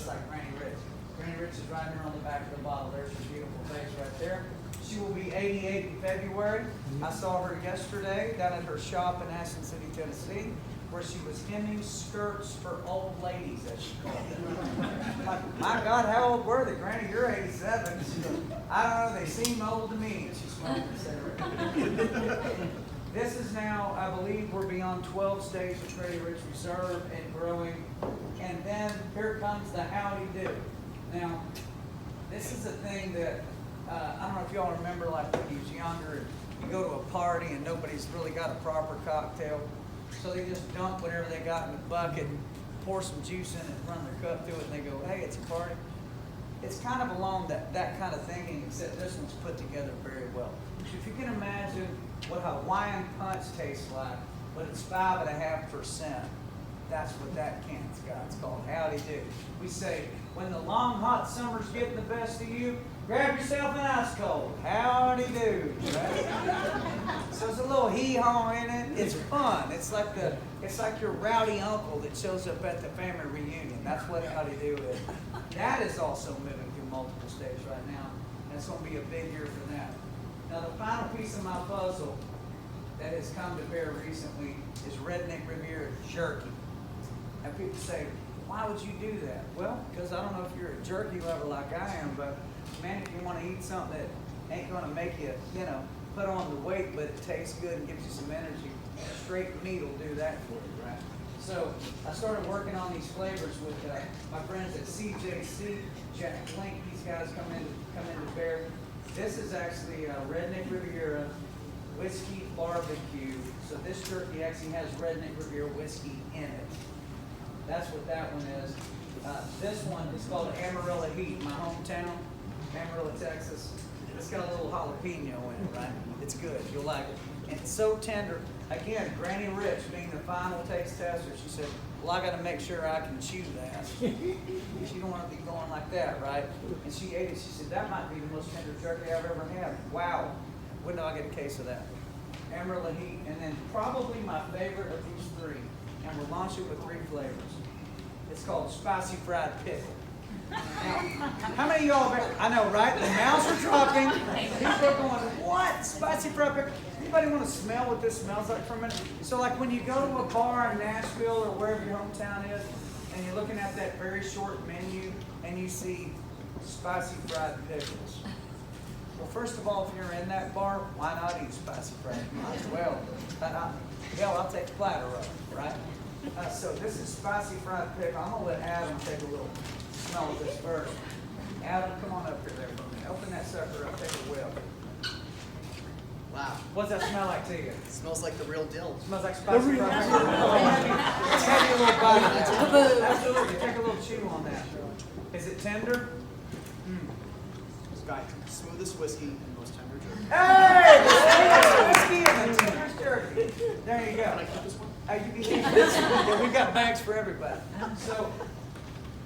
just like Granny Rich. Granny Rich is right there on the back of the bottle. There's her beautiful face right there. She will be 88 in February. I saw her yesterday down at her shop in Ashland City, Tennessee, where she was hemming skirts for old ladies, as she called them. Like, my God, how old were they? Granny, you're 87. She goes, I don't know, they seem old to me. And she smoked a cigarette. This is now, I believe, we're beyond 12 states of Granny Rich Reserve and growing. And then here comes the Howdy Do. Now, this is a thing that, I don't know if y'all remember, like when you was younger, and you go to a party and nobody's really got a proper cocktail. So they just dump whatever they got in the bucket, pour some juice in it, run their cup through it, and they go, hey, it's a party. It's kind of along that kind of thinking, except this one's put together very well. So if you can imagine what Hawaiian punch tastes like, but it's 5.5%, that's what that can's got. It's called Howdy Do. We say, when the long hot summer's getting the best of you, grab yourself an ice cold. Howdy do. Right? So there's a little hee-haw in it. It's fun. It's like your rowdy uncle that shows up at the family reunion. That's what Howdy Do is. That is also moving through multiple states right now. And it's going to be a big year for that. Now the final piece of my puzzle that has come to bear recently is Redneck Riviera jerky. And people say, why would you do that? Well, because I don't know if you're a jerky lover like I am, but man, if you want to eat something that ain't going to make you, put on the weight, but it tastes good and gives you some energy, straight meat will do that for you, right? So I started working on these flavors with my friends at CJC, Jack Link. These guys come into bear. This is actually a Redneck Riviera whiskey barbecue. So this jerky actually has Redneck Riviera whiskey in it. That's what that one is. This one is called Amarillo Heat, my hometown, Amarillo, Texas. It's got a little jalapeno in it, right? It's good. You'll like it. And it's so tender. Again, Granny Rich being the final taste tester, she said, well, I got to make sure I can chew that. She don't want to be going like that, right? And she ate it. She said, that might be the most tender jerky I've ever had. Wow. When do I get a case of that? Amarillo Heat. And then probably my favorite of these three, and we'll launch it with 3 flavors. It's called Spicy Fried Pickle. Now, how many of y'all have ever, I know, right? The mouths are dropping. People are going, what? Spicy fried pickle? Anybody want to smell what this smells like for a minute? So like when you go to a bar in Nashville or wherever your hometown is, and you're looking at that very short menu, and you see spicy fried pickles. Well, first of all, if you're in that bar, why not eat spicy fried? Might as well. Hell, I'll take a platter of it, right? So this is spicy fried pickle. I'm going to let Adam take a little smell of this first. Adam, come on up here there for me. Open that sucker up, take a whiff. Wow. What's that smell like to you? It smells like the real deal. It smells like spicy fried pickle. Let's have you a little bite of that. Absolutely. Take a little chew on that. Is it tender? It's got smoothest whiskey and most tender jerky. Hey! The whiskey and the tenderest jerky. There you go. Can I keep this one? You can eat this one. Yeah, we've got bags for everybody.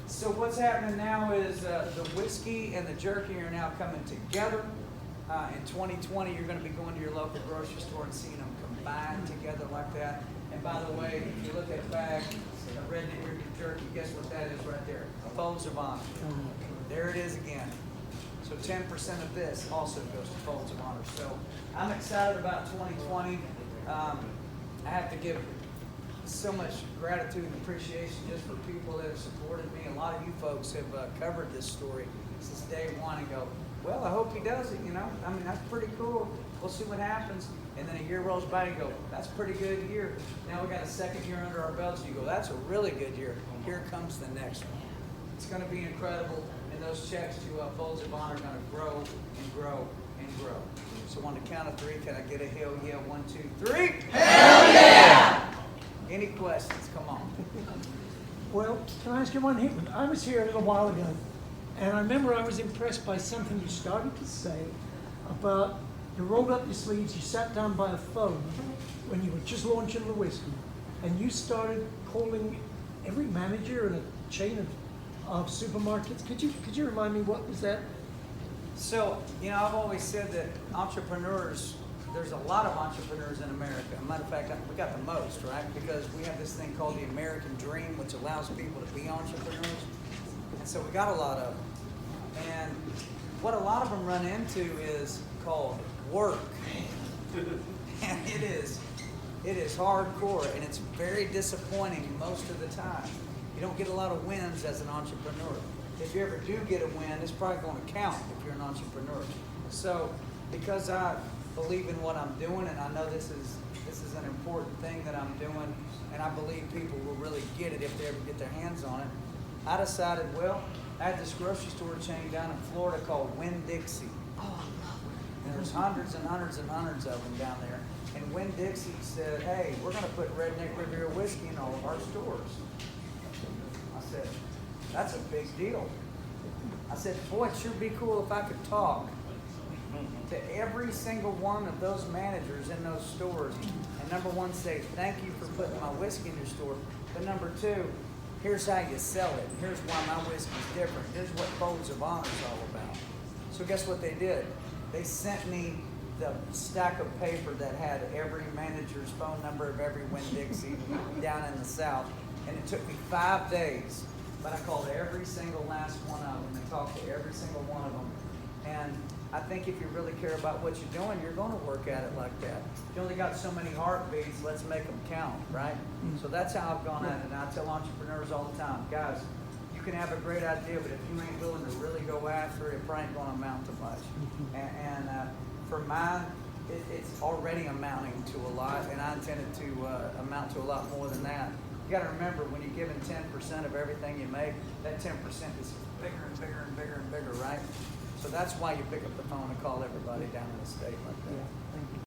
So what's happening now is the whiskey and the jerky are now coming together. In 2020, you're going to be going to your local grocery store and seeing them combined together like that. And by the way, if you look at the bag, the Redneck jerky, guess what that is right there? Folds of Honor. There it is again. So 10% of this also goes to Folds of Honor. So I'm excited about 2020. I have to give so much gratitude and appreciation just for people that have supported me. A lot of you folks have covered this story since day one and go, well, I hope he does it, I mean, that's pretty cool. We'll see what happens. And then a year rolls by and you go, that's a pretty good year. Now we got a second year under our belts. You go, that's a really good year. Here comes the next one. It's going to be incredible. And those checks to Folds of Honor are going to grow and grow and grow. So on the count of 3, can I get a hell yeah? 1, 2, 3. Hell yeah! Any questions? Come on. Well, can I ask you one here? I was here a little while ago, and I remember I was impressed by something you started to say about you rolled up your sleeves, you sat down by a phone when you were just launching the whiskey, and you started calling every manager in a chain of supermarkets. Could you remind me, what was that? So, I've always said that entrepreneurs, there's a lot of entrepreneurs in America. As a matter of fact, we got the most, right? Because we have this thing called the American dream, which allows people to be entrepreneurs. And so we got a lot of them. And what a lot of them run into is called work. And it is hardcore, and it's very disappointing most of the time. You don't get a lot of wins as an entrepreneur. If you ever do get a win, it's probably going to count if you're an entrepreneur. So because I believe in what I'm doing, and I know this is an important thing that I'm doing, and I believe people will really get it if they ever get their hands on it, I decided, well, I had this grocery store chain down in Florida called Winn-Dixie. And there's hundreds and hundreds and hundreds of them down there. And Winn-Dixie said, hey, we're going to put Redneck Riviera whiskey in all of our stores. I said, that's a big deal. I said, boy, it'd sure be cool if I could talk to every single one of those managers in those stores. And number one, say, thank you for putting my whiskey in your store. But number two, here's how you sell it. Here's why my whiskey's different. Here's what Folds of Honor's all about. So guess what they did? They sent me the stack of paper that had every manager's phone number of every Winn-Dixie down in the South. And it took me 5 days, but I called every single last one of them and talked to every single one of them. And I think if you really care about what you're doing, you're going to work at it like that. You only got so many heartbeats, let's make them count, right? So that's how I've gone at it. And I tell entrepreneurs all the time, guys, you can have a great idea, but if you ain't willing to really go after it, it probably ain't going to amount to much. And for mine, it's already amounting to a lot, and I intend it to amount to a lot more than that. You got to remember, when you're giving 10% of everything you make, that 10% is bigger and bigger and bigger and bigger, right? So that's why you pick up the phone and call everybody down in the state like that. Yeah, thank you.